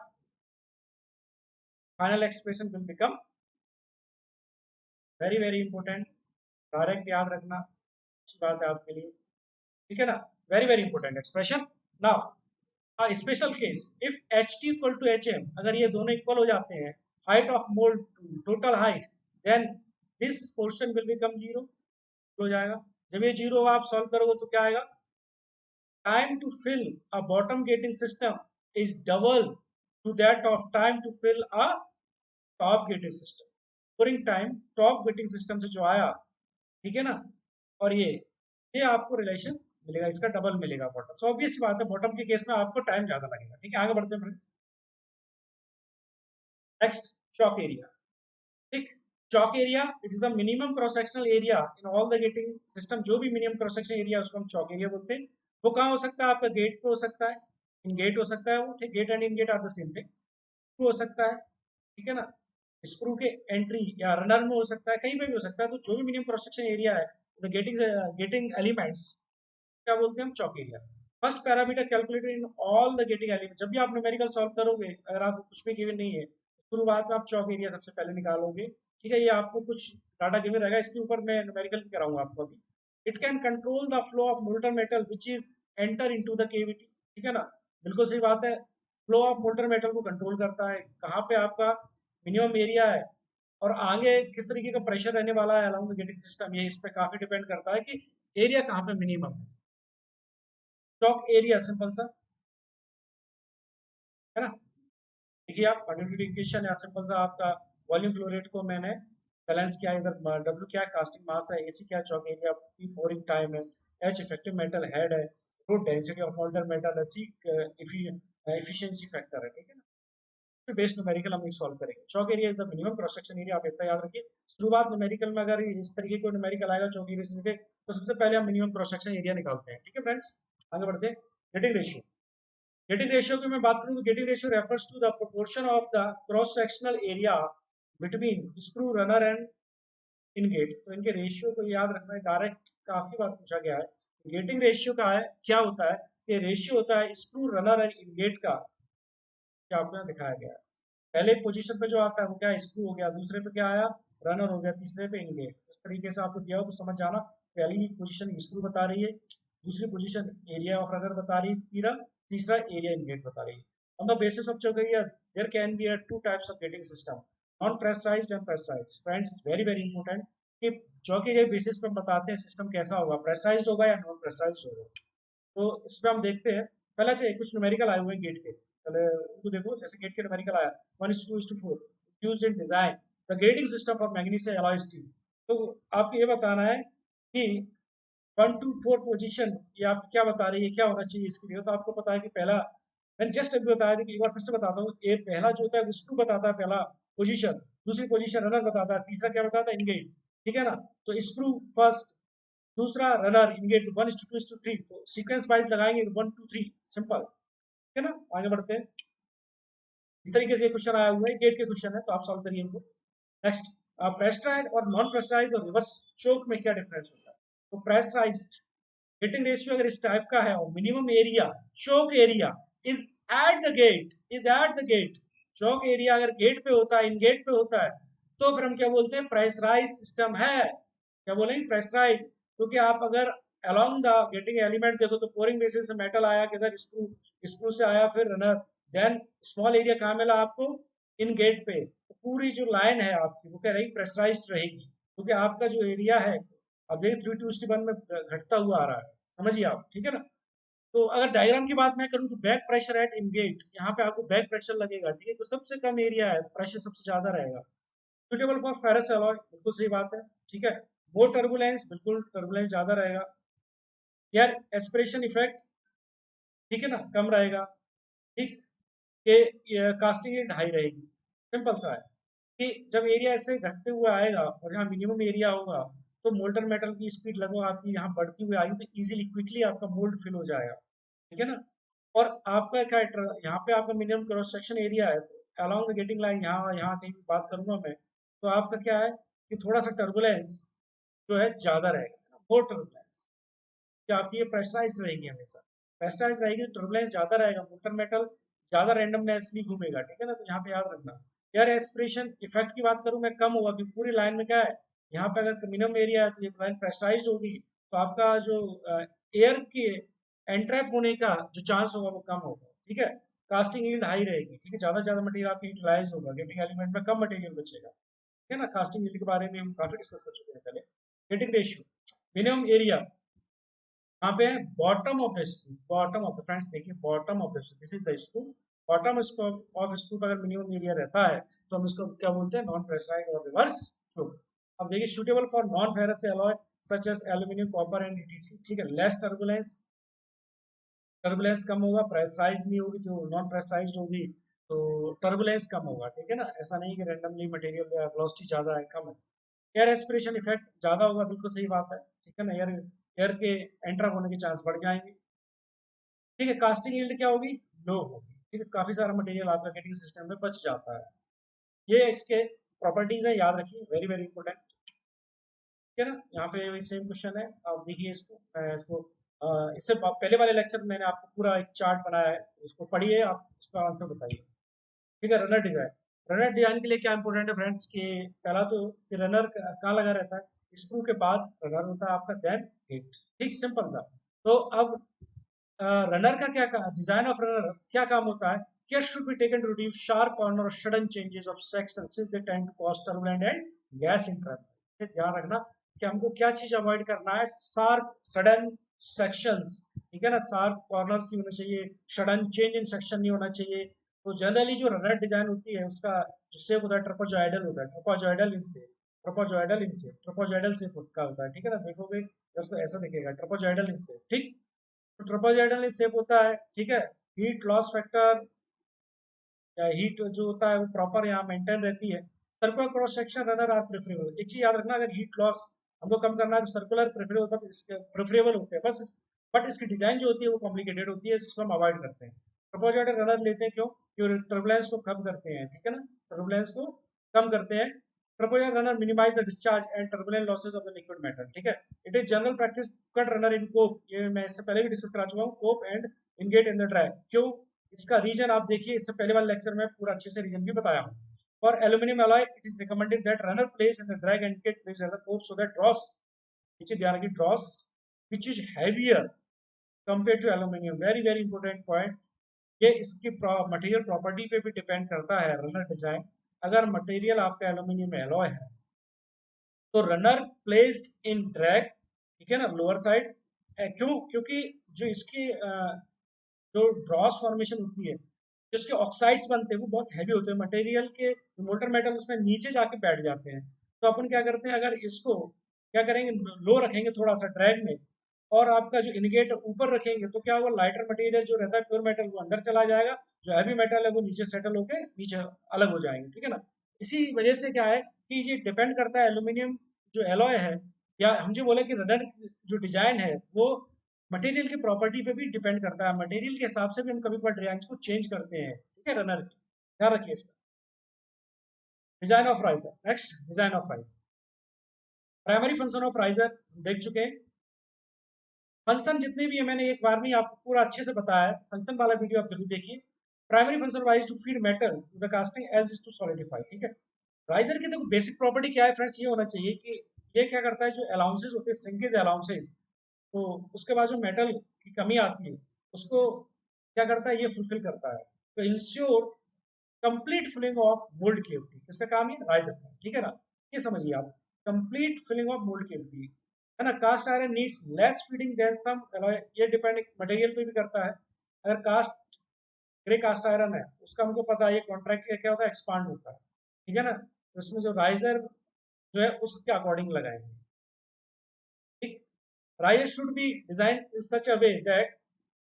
final expression will become, very very important, direct याद रखना, अच्छी बात है आपके लिए, ठीक है ना, very very important expression. Now special case, if H T equal to H M, अगर ये दोनों इक्वल हो जाते हैं, height of mould to total height, then this portion will become zero, हो जाएगा, जब ये जीरो आप सॉल्व करोगे तो क्या आएगा, time to fill a bottom gating system is double to that of time to fill a top gating system। during time top gating system से जो आया, ठीक है ना, और ये आपको रिलेशन मिलेगा, इसका डबल मिलेगा बॉटम, सो ऑब्वियस बात है बॉटम के केस में आपको टाइम ज्यादा लगेगा, ठीक है, आगे बढ़ते हैं फ्रेंड्स। नेक्स्ट, चॉक एरिया, ठीक, chalk area it is the minimum cross sectional area in all the gating system, जो भी मिनिमम क्रॉस सेक्शनल एरिया उसको हम चॉक एरिया बोलते हैं। वो कहाँ हो सकता है, आपका गेट पे हो सकता है, इन गेट हो सकता है वो, ठीक, gate and ingate are the same thing, हो सकता है, ठीक है ना, स्क्रू के एंट्री या रनर में हो सकता है, कहीं पे भी हो सकता है, तो जो भी मिनिमम क्रॉस सेक्शन एरिया है, द गेटिंग गेटिंग एलिमेंट्स क्या बोलते हैं हम, chalk area. First parameter calculated in all the getting element. जब भी आप न्यूमेरिकल सॉल्व करोगे, अगर आप कुछ भी गिवन नहीं है, शुरुआत में आप चौक एरिया सबसे पहले निकालोगे। ठीक है, ये आपको कुछ डाटा गिवन रहेगा, इसके ऊपर मैं न्यूमेरिकल भी कराऊंगा आपको अभी। It can control the flow of molten metal which is enter into the cavity. ठीक है ना, बिल्कुल सही बात है। फ्लो ऑफ मोल्टन मेटल को कंट्रोल करता है, कहाँ पे आपका मिनिमम एरिया है और आगे किस तरीके का प्रेशर रहने वाला है अलाउंग द गेटिंग सिस्टम, ये इस पे काफी डिपेंड करता है कि एरिया कहाँ पे मिनिमम है। चौक एरिया सिंपल सा है ना। देखिए आप कंडक्टिविटी इक्वेशन या सिंपल सा आपका वॉल्यूम फ्लो रेट को मैंने बैलेंस किया, इधर W क्या है, कास्टिंग मास है, AC क्या है, choke area, P pouring time है, H इफेक्टिव मेटल हेड है, root density of molten metal है, C एफिशिएंसी फैक्टर है। ठीक है ना, फिर बेस्ड न्यूमेरिकल हम सॉल्व करेंगे। Choke area is the minimum cross section area, आप इतना याद रखिए। शुरुआत न्यूमेरिकल में अगर इस तरीके को न्यूमेरिकल आएगा चौक एरिया से, तो सबसे पहले हम मिनिमम क्रॉस सेक्शन एरिया निकालते हैं। ठीक है फ्रेंड्स, आगे बढ़ते हैं। गेटिंग रेशियो, गेटिंग रेशियो की मैं बात करूं तो gating ratio refers to the proportion of the cross sectional area between screw runner and ingate. तो इनके रेशियो को याद रखना है, डायरेक्ट काफी बार पूछा गया है। गेटिंग रेशियो का है क्या होता है, ये रेशियो होता है स्क्रू रनर एंड इनगेट का, क्या आपको यहाँ दिखाया गया है। पहले पोजीशन पे जो आता है वो क्या है, स्क्रू हो गया, दूसरे पे क्या आया, रनर हो गया, तीसरे पे इनगेट। इस तरीके से आपको दिया हो तो समझ जाना, पहली पोजीशन स्क्रू बता रही है, दूसरी पोजीशन एरिया ऑफ रनर बता रही है, तीसरा एरिया इनगेट बता रही है। ऑन द बेसिस ऑफ जो गई है, there can be two types of gating system, non pressurised and pressurised. Friends very very important कि चौके के बेसिस पे हम बताते हैं सिस्टम कैसा होगा, प्रेशराइज्ड होगा या नॉन प्रेशराइज्ड होगा। तो इसमें हम देखते हैं, पहले चाहिए कुछ न्यूमेरिकल आए हुए हैं गेट के, पहले उनको देखो। जैसे गेट के न्यूमेरिकल आया 1:2:4 used in design the gating system for magnesium alloy steel. तो आपको ये बताना है कि 1 to 4 पोजीशन ये आप क्या बता रही है, क्या होना चाहिए इसके लिए। तो आपको पता है कि पहला, मैंने जस्ट अभी बताया था कि एक बार फिर से बताता हूँ, ये पहला जो होता है स्क्रू बताता है पहला पोजीशन, दूसरी पोजीशन रनर बताता है, तीसरा क्या बताता है, इनगेट। ठीक है ना, तो स्क्रू फर्स्ट, दूसरा रनर इनगेट 1:2:3, तो सीक्वेंस वाइज लगाएंगे 1 2 3 सिंपल। ठीक है ना, आगे बढ़ते हैं। इस तरीके से क्वेश्चन आया हुआ है, गेट के क्वेश्चन है, तो आप सॉल्व करिए इनको। नेक्स्ट, प्रेशराइज्ड और नॉन प्रेशराइज्ड और रिवर्स चोक में क्या डिफरेंस होता है। तो प्रेशराइज्ड गेटिंग रेशियो अगर इस टाइप का है और minimum area choke area is at the gate, is at the gate, choke area अगर गेट पे होता है, इन गेट पे होता है, तो फिर हम क्या बोलते हैं, प्रेशराइज सिस्टम है। क्या बोलेंगे, प्रेशराइज। क्योंकि आप अगर अलोंग द गेटिंग एलिमेंट देखो तो पोरिंग बेसिस से मेटल आया किधर, स्क्रू, स्क्रू से आया फिर रनर, देन स्मॉल एरिया कहाँ मिला आपको, इन गेट पे। तो पूरी जो लाइन है आपकी वो क्या रहेगी, प्रेशराइज्ड रहेगी, क्योंकि आपका जो एरिया है अब देखिए 3:1 में घटता हुआ आ रहा है, समझिए आप। ठीक है ना, तो अगर डायग्राम की बात मैं करूं तो बैक प्रेशर एट इनगेट, यहाँ पे आपको बैक प्रेशर लगेगा। ठीक है, तो सबसे कम एरिया है, प्रेशर सबसे ज्यादा रहेगा। सुटेबल फॉर फेरस अलॉय, बिल्कुल सही बात है। ठीक है, मोर टर्बुलेंस, बिल्कुल टर्बुलेंस ज्यादा रहेगा। यार एस्पिरेशन इफेक्ट, ठीक है ना, कम रहेगा। ठीक, के कास्टिंग रेट हाई रहेगी। सिंपल सा है कि जब एरिया ऐसे घटते हुए आएगा और यहाँ मिनिमम एरिया होगा, तो मोल्टन मेटल की स्पीड लगभग आपकी यहाँ बढ़ती हुई आएगी, तो इजीली क्विकली आपका मोल्ड फिल हो जाएगा। ठीक है ना, और आपका क्या यहाँ पे आपका मिनिमम क्रॉस सेक्शन एरिया है, तो अलोंग द गेटिंग लाइन यहाँ यहाँ कहीं भी बात करूंगा मैं, तो आपका क्या है कि थोड़ा सा टर्बुलेंस जो है ज्यादा रहेगा, मोर टर्बुलेंस। कि आपकी ये प्रेशराइज रहेगी, हमेशा प्रेशराइज रहेगी, टर्बुलेंस ज्यादा रहेगा, मोटर मेटल ज्यादा रैंडमनेसली घूमेगा। ठीक है ना, तो यहाँ पे याद रखना। एयर एस्पिरेशन इफेक्ट की बात करूं मैं, कम होगा, क्योंकि पूरी लाइन में क्या है, यहाँ पे अगर मिनिमम एरिया है तो ये लाइन प्रेशराइज होगी, तो आपका जो एयर के एंट्रैप होने का जो चांस होगा वो कम होगा। ठीक है, कास्टिंग यील्ड हाई रहेगी। ठीक है, ज्यादा से ज्यादा मटेरियल आपकी यूटिलाइज होगा, गेटिंग एलिमेंट में कम मटेरियल बचेगा। ठीक है ना, कास्टिंग यील्ड के बारे में हम काफी डिस्कस कर चुके हैं पहले। गेटिंग रेशियो, मिनिमम एरिया, यहाँ पे bottom of the screw, bottom of the, friends देखिए bottom of the screw, this is the screw, bottom of screw पर अगर मिनिमम एरिया रहता है तो हम इसको क्या बोलते हैं, नॉन प्रेशराइज्ड और रिवर्स फ्लो। अब देखिए suitable for non ferrous alloy such as aluminium, copper and etc. ठीक है, लेस टर्बुलेंस, टर्बुलेंस कम होगा, प्रेशराइज नहीं होगी, जो नॉन प्रेशराइज्ड होगी तो टर्बुलेंस कम होगा। ठीक है ना, ऐसा नहीं कि रैंडमली मटेरियल या वेलोसिटी ज्यादा है कम है। एयर एस्पिरेशन इफेक्ट ज्यादा होगा, बिल्कुल सही बात है। ठीक है ना, एयर एयर के एंटर होने के चांस बढ़ जाएंगे। ठीक है, कास्टिंग यील्ड क्या होगी, लो होगी। ठीक है, काफी सारा मटेरियल आपका गेटिंग सिस्टम में बच जाता है। ये इसके प्रॉपर्टीज है, याद रखिए, वेरी वेरी इंपॉर्टेंट। ठीक है ना, यहाँ पे वही सेम क्वेश्चन है, आप देखिए इसको, मैं इसको इससे पहले वाले लेक्चर में मैंने आपको पूरा एक चार्ट बनाया है, उसको पढ़िए, आप उसका आंसर बताइए। ठीक है, रनर डिजाइन। रनर डिजाइन के लिए क्या इंपॉर्टेंट है फ्रेंड्स कि पहला तो कि रनर कहाँ लगा रहता है, स्क्रू के बाद रनर होता है आपका, देन हिट। ठीक, सिंपल सा। तो अब रनर का क्या, डिजाइन ऑफ रनर क्या काम होता है, care should be taken to reduce sharp corner or sudden changes of section since they tend to cause turbulent and gas interaction। ध्यान रखना कि हमको क्या चीज अवॉइड करना है, शार्प सडन सेक्शंस। ठीक है ना, शार्प कॉर्नर्स नहीं होना चाहिए, सडन चेंज इन सेक्शन नहीं होना चाहिए। तो जनरली जो रनर डिजाइन होती है उसका जो शेप होता है ट्रोपोजॉइडल होता है, ट्रोपोजॉइडल इनसे, ट्रोपोजॉइडल इनसे, ट्रोपोजॉइडल शेप का होता है। ठीक है ना, देखोगे दोस्तों ऐसा दिखेगा, ट्रोपोजॉइडल इनसे। ठीक, तो ट्रोपोजॉइडल शेप होता है। ठीक है, हीट लॉस फैक्टर या हीट जो होता है वो प्रॉपर यहाँ मेंटेन रहती है। Circular cross section runner are preferable. एक चीज याद रखना, अगर हीट लॉस हमको कम करना है तो सर्कुलर प्रेफरेबल होते हैं बस। बट इसकी डिजाइन जो होती है वो कॉम्प्लिकेटेड होती है, इसको हम अवॉइड करते हैं। ट्रोपोजॉइडल रनर लेते हैं क्यों, क्योंकि टर्बुलेंस को कम करते हैं। ठीक है ना, टर्बुलेंस को कम करते हैं। Trapezoidal runner minimize the discharge and turbulent losses of the liquid metal. ठीक है, it is general practice cut runner in cope, ये मैं इससे पहले भी डिस्कस करा चुका हूँ, cope and ingate in the dry. क्यों, इसका रीजन आप देखिए, इससे पहले वाले लेक्चर में पूरा अच्छे से रीजन भी बताया हूँ। For aluminium alloy it is recommended that runner place in the drag and get placed at the cope so that dross, नीचे ध्यान रखिए, dross which is heavier compared to aluminum, very very important point। ये इसकी material property पे भी depend करता है runner design. अगर मटेरियल आपका एल्यूमिनियम एलॉय है तो रनर प्लेस्ड इन ड्रैग, ठीक है ना, लोअर साइड। क्यों, क्योंकि जो इसकी जो ड्रॉस फॉर्मेशन होती है, जिसके ऑक्साइड्स बनते हैं वो बहुत हैवी होते हैं, मटेरियल के मोल्टन मेटल उसमें नीचे जाके बैठ जाते हैं। तो अपन क्या करते हैं, अगर इसको क्या करेंगे, लो रखेंगे थोड़ा सा ड्रैग में, और आपका जो इनगेट ऊपर रखेंगे, तो क्या होगा, लाइटर मटेरियल जो रहता है प्योर मेटल वो अंदर चला जाएगा, जो हैवी मेटल है वो नीचे सेटल होके नीचे अलग हो जाएंगे। ठीक है ना, इसी वजह से क्या है कि ये डिपेंड करता है एल्यूमिनियम जो एलॉय है, या हम जो बोले कि रनर जो डिजाइन है वो मटेरियल की प्रॉपर्टी पे भी डिपेंड करता है। मटेरियल के हिसाब से भी हम कभी कभार डिजाइन को चेंज करते हैं। ठीक है, रनर की ध्यान रखिए इसका। Design of riser, next design of riser. Primary function of riser देख चुके हैं। फंक्शन जितने भी है मैंने एक बार में ही आपको पूरा अच्छे से बताया है, तो फंक्शन वाला वीडियो आप जरूर देखिए। Primary function wise to feed metal to the casting as is to solidify. ठीक है, राइजर की देखो बेसिक प्रॉपर्टी क्या है फ्रेंड्स, ये होना चाहिए कि ये क्या करता है, जो अलाउंसेस होते हैं, श्रिंकेज अलाउंसेस, तो उसके बाद जो मेटल की कमी आती है उसको क्या करता है, ये फुलफिल करता है। तो ensure complete filling of mould cavity, किसका काम है, राइजर का। ठीक है ना, ये समझिए आप, complete filling of mould cavity है ना। Cast iron needs less feeding than some alloy, ये डिपेंड मटेरियल पे भी करता है। अगर कास्ट ग्रे कास्ट आयरन है उसका हमको पता है, ये कॉन्ट्रैक्ट क्या होता है, एक्सपांड होता है। ठीक है ना, तो इसमें जो राइजर जो है उसके अकॉर्डिंग लगाएंगे। ठीक, riser should be designed in such a way that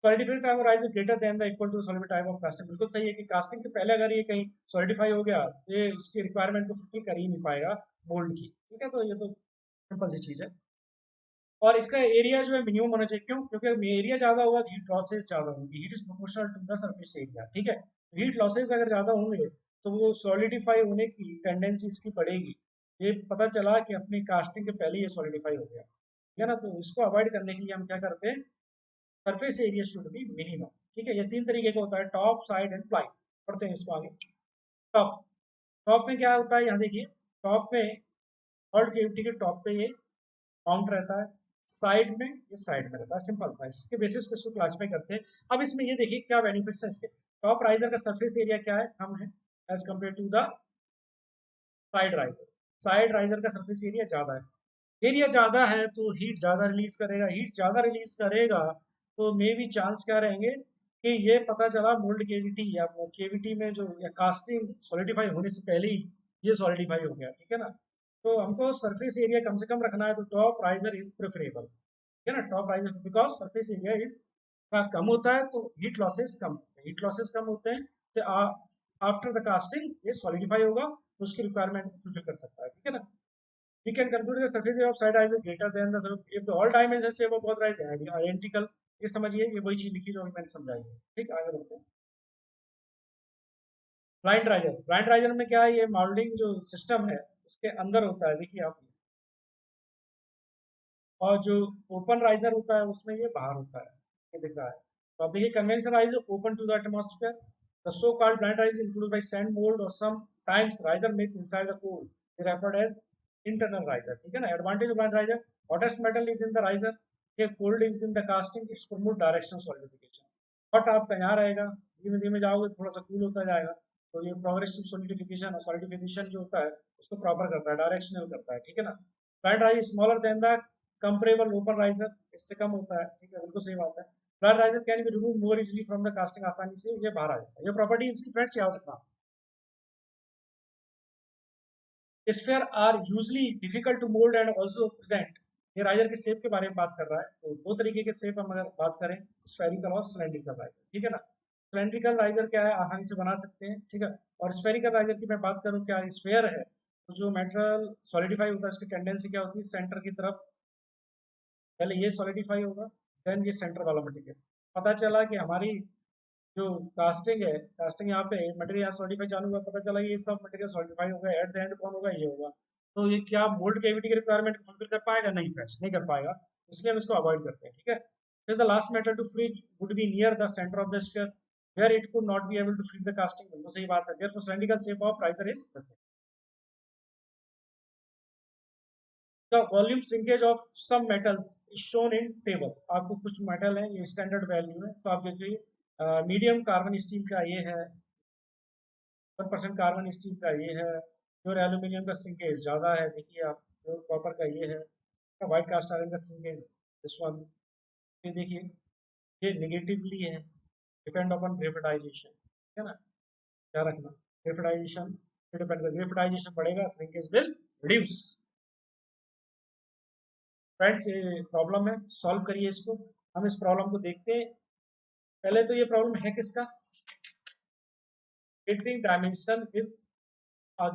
solidifying time of rise is greater than the equal to solid time of casting। बिल्कुल सही है कि कास्टिंग के पहले अगर ये कहीं सॉलिडिफाई हो गया तो ये उसकी रिक्वायरमेंट को फुलफिल कर ही नहीं पाएगा मोल्ड की। ठीक है, तो ये तो सिंपल सी चीज है। और इसका एरिया जो है मिनिमम होना चाहिए, क्यों, क्योंकि एरिया ज्यादा होगा तो हीट लॉसेस ज्यादा होंगी, heat is proportional to the surface area. ठीक है, हीट लॉसेस अगर ज्यादा होंगे तो वो सॉलिडिफाई होने की टेंडेंसी इसकी बढ़ेगी। ये पता चला कि अपनी कास्टिंग के पहले ये सॉलिडिफाई हो गया। ठीक है ना, तो इसको अवॉइड करने के लिए हम क्या करते हैं, surface area should be minimum. ठीक है, ये तीन तरीके का होता है, टॉप साइड एंड प्लाई। पढ़ते हैं इसको आगे। टॉप, टॉप में क्या होता है, यहाँ देखिए, टॉप में हॉल्ड केविटी के टॉप पे ये माउंट रहता है, साइड में ये साइड में रहता है, सिंपल सा। इसके बेसिस पे इसको क्लासिफाई करते हैं। अब इसमें ये देखिए क्या बेनिफिट्स है इसके। टॉप राइजर का सरफेस एरिया क्या है, कम है as compare to the side riser. Side riser का सरफेस एरिया ज्यादा है। एरिया ज्यादा है तो हीट ज्यादा रिलीज करेगा, हीट ज्यादा रिलीज करेगा तो मे भी चांस क्या रहेंगे कि ये पता चला मोल्ड केविटी या केविटी में जो या कास्टिंग सॉलिडिफाई होने से पहले ही ये सॉलिडिफाई हो गया। ठीक है ना, तो हमको सरफेस एरिया कम से कम रखना है, तो टॉप राइजर इज प्रेफरेबल। ठीक है ना, top riser because surface area is come होता है तो हीट लॉसेस कम होते हैं, हीट लॉसेस कम होते हैं तो आफ्टर द कास्टिंग ये सॉलिडिफाई होगा तो उसकी रिक्वायरमेंट फुलफिल कर सकता है। ठीक है ना, we can conclude the surface area of side rise is greater than the if the all dimensions of both rise are identical। ये समझिए, ये वही चीज लिखी जो मैंने समझाई है। ठीक, आगे बढ़ते हैं। ब्लाइंड राइजर, ब्लाइंड राइजर में क्या है, ये मॉल्डिंग जो सिस्टम है उसके अंदर होता है। देखिए आप, और जो ओपन राइजर होता है उसमें ये बाहर होता है, ये दिख रहा है। तो अब देखिए conventional riser open to the atmosphere, the so called blind rise include by sand mould और some times riser makes inside the core is referred as internal riser, ठीक है ना। Advantage of blind riser, hottest metal is in the riser, ये cold is in the casting, its promote directional solidification. Hot आपका यहाँ रहेगा, धीमे धीमे जाओगे थोड़ा सा कूल होता जाएगा, तो ये प्रोग्रेसिव सॉलिडिफिकेशन और सॉलिडिफिकेशन जो होता है उसको प्रॉपर करता है, डायरेक्शनल करता है, ठीक है ना। Blind rise smaller than the comparable open riser, इससे कम होता है, ठीक है, बिल्कुल सही बात है। Blind riser can be remove more easily from the casting, आसानी से ये बाहर आ जाता है। ये प्रॉपर्टी इसकी फ्रेंड्स याद रखना। Sphere are usually difficult to mould and also present, ये राइजर के शेप के बारे में बात कर रहा है, तो दो तरीके के शेप हम अगर बात करें, स्फेरिकल और सिलेंड्रिकल राइजर, ठीक है ना। सिलेंड्रिकल राइजर क्या है, आसानी से बना सकते हैं, ठीक है। और स्फेरिकल राइजर की मैं बात करूं, क्या स्फेयर है तो जो मेटेरियल सॉलिडिफाई होता है उसकी टेंडेंसी क्या होती है, सेंटर की तरफ, पहले ये सॉलिडिफाई होगा, देन ये सेंटर वाला मटेरियल। पता चला कि हमारी जो कास्टिंग है, कास्टिंग यहाँ पे मटेरियल यहाँ सॉलिडिफाई चालू हुआ, पता चला ये सब मटेरियल सॉलिडिफाई होगा, एट द एंड कौन होगा, ये होगा। तो ये क्या मोल्ड कैविटी की रिक्वायरमेंट को फुलफिल कर पाएगा, नहीं फ्रेंड्स, नहीं कर पाएगा, इसलिए हम इसको अवॉइड करते हैं, ठीक है। फिर the last method to freeze would be near the centre of the sphere where it could not be able to freeze the casting, बिल्कुल सही बात है। Therefore cylindrical shape of riser is the volume shrinkage of some metals is shown in table. आपको कुछ metal है ये standard value है, तो आप देखिए मीडियम कार्बन स्टील का ये है, 1% कार्बन स्टील का ये है, प्योर एल्यूमिनियम का श्रिंकेज ज़्यादा है, देखिए आप, प्योर कॉपर का ये है, व्हाइट कास्ट आयरन का श्रिंकेज दिस वन। ये देखिए ये निगेटिवली है, डिपेंड अपॉन ग्रेफिटाइजेशन, है ना, क्या रखना, ग्रेफिटाइजेशन डिपेंड कर, ग्रेफिटाइजेशन बढ़ेगा श्रिंकेज विल रिड्यूस। फ्रेंड्स ये प्रॉब्लम है, सॉल्व करिए इसको। हम इस प्रॉब्लम को देखते हैं। पहले तो ये प्रॉब्लम है किसका, getting dimension with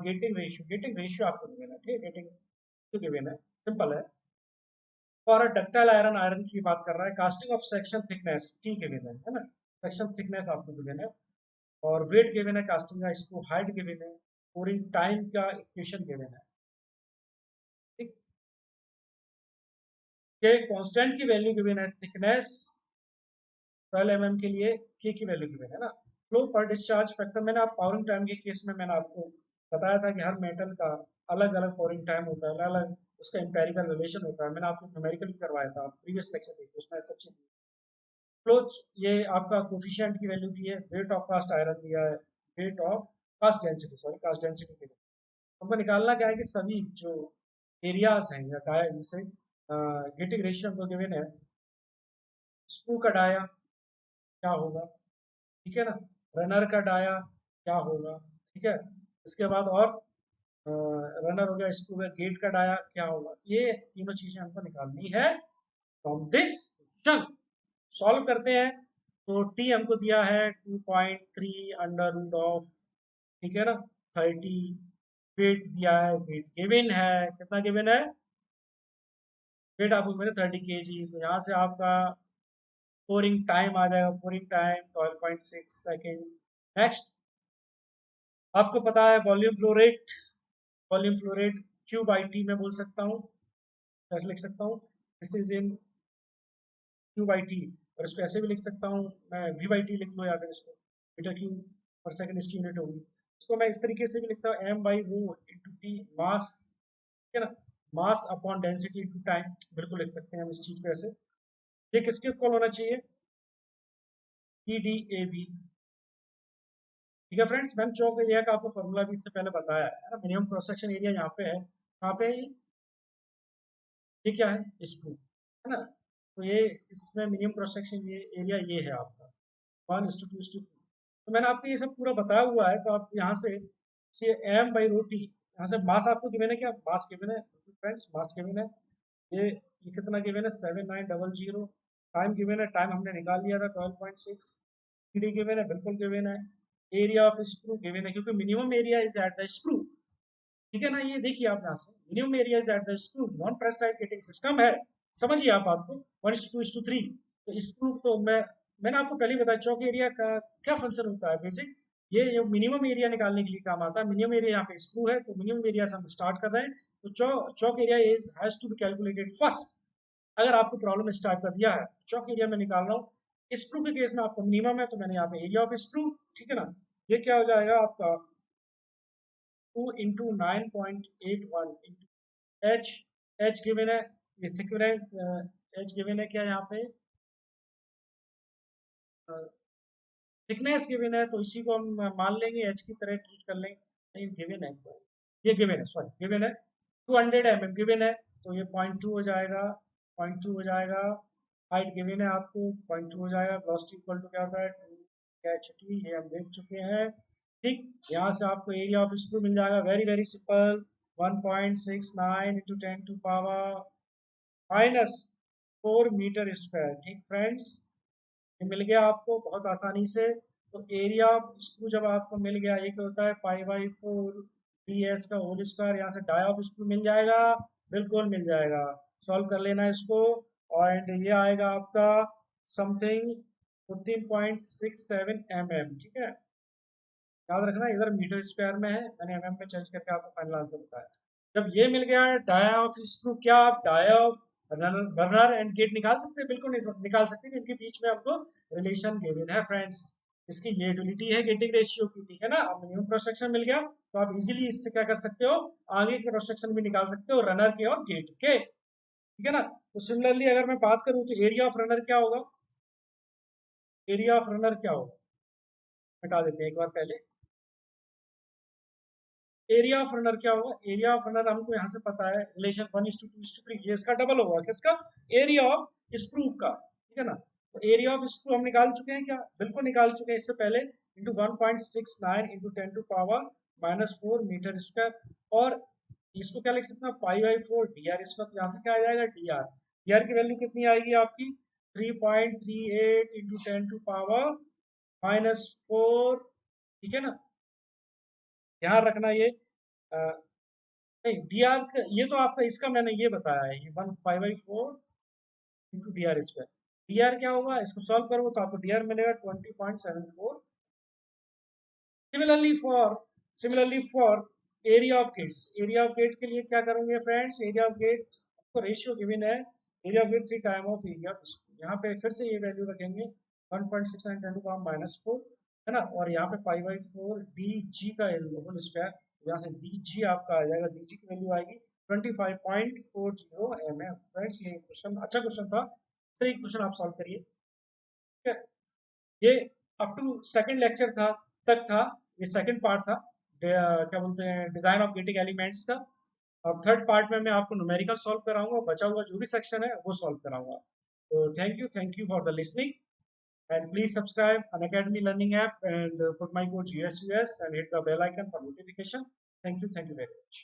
getting ratio आपको गिवन है, ठीक है, गेटिंग तो गिवन है, सिंपल है। और डक्टाइल आयरन, आयरन की बात कर रहा है, casting of section thickness T given है ना, सेक्शन थिकनेस आपको गिवन है, और वेट गिवन है कास्टिंग का, इसको हाइट गिवन है, पूरी टाइम का इक्वेशन गिवन है, ठीक। के कांस्टेंट की वैल्यू गिवन है, थिकनेस 12 mm के लिए के की वैल्यू गिवन है ना। फ्लो पर डिस्चार्ज फैक्टर, मैंने आप पावरिंग टाइम के केस में मैंने आपको बताया था कि हर मेटल का अलग अलग पावरिंग टाइम होता है, अलग अलग उसका इंपेरिकल रिलेशन होता है, मैंने आपको न्यूमेरिकल भी करवाया था प्रीवियस लेक्चर देखिए, उसमें सब चीज। फ्लो, ये आपका कोफिशिएंट की वैल्यू दी है, वेट ऑफ कास्ट आयरन दिया है, weight of cast density, sorry cast density के लिए हमको निकालना क्या है कि सभी जो एरियाज हैं या डाया, जैसे गेटिंग रेशियो हमको गिवन है, स्क्रू का डाया क्या होगा, ठीक है ना, रनर का डाया क्या होगा, ठीक है। इसके बाद और रनर हो गया, स्क्रू का गेट का डाया क्या होगा, ये तीनों चीजें हमको निकालनी है फ्रॉम दिस क्वेश्चन। सॉल्व करते हैं, तो टी हमको दिया है 2.3 अंडर रूट ऑफ, ठीक है ना, 30, वेट दिया है, वेट गिवन है, कितना गिवन है, वेट आपको मैंने 30 kg, तो यहाँ से आपका पोरिंग टाइम आ जाएगा, पोरिंग टाइम 12.6 सेकेंड। नेक्स्ट आपको पता है volume flow rate, volume flow rate Q by T में बोल सकता हूँ, कैसे लिख सकता हूँ, this is in Q by T, और इसको ऐसे भी लिख सकता हूँ मैं, वी बाई टी लिख लो, या फिर इसको मीटर क्यूब पर सेकंड इसकी यूनिट होगी, इसको मैं इस तरीके से भी लिख सकता हूँ, M by rho into T mass, ठीक है ना, mass upon density into time, बिल्कुल लिख सकते हैं हम इस चीज को ऐसे। ये किसके इक्वल होना चाहिए, टी डी ए बी, ठीक है फ्रेंड्स। मैंने चौक एरिया का आपको फॉर्मूला भी इससे पहले बताया है ना, मिनिमम क्रॉस सेक्शन एरिया यहाँ पे है, यहाँ पे ये क्या है, स्क्रू, है ना, तो ये इसमें मिनिमम क्रॉस सेक्शन ये एरिया ये है आपका 1:2:3, तो मैंने आपको ये सब पूरा बताया हुआ है, तो आप यहाँ से एम बाई रो टी, यहाँ से मास आपको गिवन है, क्या मास गिवन है फ्रेंड्स, मास गिवन है, ये कितना गिवन है 7900, टाइम गिवन है, टाइम हमने निकाल लिया था 12.6, डी गिवन है, बिल्कुल गिवन है, एरिया ऑफ स्क्रू गिवन है, क्योंकि minimum area is at the screw, ठीक है ना। ये देखिए आप यहाँ से minimum area is at the screw, non preside getting system है, समझिए आप बात को, 1:2:3, तो स्क्रू तो मैंने आपको पहले बताया चौक एरिया का क्या फंक्शन होता है, बेसिक ये मिनिमम एरिया निकालने के लिए काम आता है, मिनिमम एरिया यहाँ पे स्क्रू है, तो मिनिमम एरिया से हम स्टार्ट कर रहे हैं, तो choke area is has to be calculated first, अगर आपको प्रॉब्लम इस टाइप का दिया है, चौक एरिया में निकाल रहा हूँ, स्क्रू के केस में आपका मिनिमम है, तो मैंने यहाँ पे एरिया ऑफ स्क्रू, ठीक है ना, ये क्या हो जाएगा आपका 2 into 9.81 into H, H given है, ये थिकनेस एच गिवन है क्या यहाँ पे, थिकनेस गिवन है, तो इसी को हम मान लेंगे एच की तरह ट्रीट कर लेंगे, नहीं गिवन है, ये गिवन है, सॉरी गिवन है 200 mm गिवन है, तो ये 0.2 हो जाएगा, 0.2 हो जाएगा, हाइट गिवन है आपको 0.2 हो जाएगा, वेलोसिटी इक्वल टू क्या होता है 2 ये हम देख चुके हैं, ठीक। यहाँ से आपको एरिया ऑफ स्क्रू मिल जाएगा, very very simple, 1.69 into 10 to power -4 metre square, ठीक फ्रेंड्स, ये मिल गया आपको बहुत आसानी से। तो एरिया ऑफ स्क्रू जब आपको मिल गया, एक होता है पाई/4 ds का होल स्क्वायर, यहाँ से डाई ऑफ स्क्रू मिल जाएगा, बिल्कुल मिल जाएगा, सॉल्व कर लेना इसको, और ये आएगा आपका समथिंग 14.67 mm, ठीक है, याद रखना इधर मीटर स्क्वायर में है, मैंने mm में चेंज करके आपको फाइनल आंसर बताया। जब ये मिल गया है डाया ऑफ स्क्रू, क्या आप dia of runner and gate निकाल सकते हैं? बिल्कुल निकाल सकते हैं, इनके बीच में आपको रिलेशन गिवन है फ्रेंड्स, इसकी ये यूटिलिटी है गेटिंग रेशियो की, ठीक है ना। अब मिनिमम क्रॉस सेक्शन मिल गया, तो आप इजीली इससे क्या कर सकते हो, आगे के क्रॉस सेक्शन भी निकाल सकते हो रनर के और गेट के, ठीक है ना। तो सिमिलरली अगर मैं बात करूं तो एरिया ऑफ रनर क्या होगा, एरिया ऑफ रनर क्या होगा, हटा देते हैं एक बार पहले, एरिया ऑफ रनर क्या होगा, एरिया ऑफ रनर हमको यहाँ से पता है रिलेशन 1:2:3, ये इसका डबल होगा, किसका, एरिया ऑफ स्क्रू का, ठीक है ना। तो एरिया ऑफ स्क्रू हम निकाल चुके हैं क्या, बिल्कुल निकाल चुके हैं, इससे पहले into 1.69 into 10 to power -4 metre square, और इसको क्या लिख सकते हैं पाई/4 dr, इसका तो यहाँ से क्या आ जाएगा dr, dr की वैल्यू कितनी आएगी आपकी 3.38 इंटू 10 टू पावर -4, ठीक है ना। ध्यान रखना ये नहीं डी आर, ये तो आपका इसका मैंने ये बताया है, ये 1/4 into D R square, D R क्या होगा, इसको सॉल्व करो तो आपको डी आर मिलेगा 20.74। Similarly for area of gates, area of gate के लिए क्या करोगे फ्रेंड्स, एरिया ऑफ गेट आपको रेशियो गिवन है, area of gate 3 time of area of square, यहाँ पे फिर से ये वैल्यू रखेंगे 1.69 10 टू पावर -4, है ना, और यहाँ पे पाई/4 डी जी का होल स्क्वायर, यहाँ से डी जी आपका आ जाएगा, डी जी की वैल्यू आएगी 25.40 mm। फ्रेंड्स ये क्वेश्चन अच्छा क्वेश्चन था, सही क्वेश्चन आप सॉल्व करिए, ठीक है। ये अप टू सेकंड लेक्चर था, तक था, ये सेकंड पार्ट था, क्या बोलते हैं डिजाइन ऑफ गेटिंग एलिमेंट्स का। अब थर्ड पार्ट में मैं आपको न्यूमेरिकल सॉल्व कराऊंगा, बचा हुआ जो भी सेक्शन है वो सॉल्व कराऊंगा। तो thank you for the listening, and please subscribe Unacademy Learning app and put my code GSUS and hit the bell icon for notification. Thank you very much.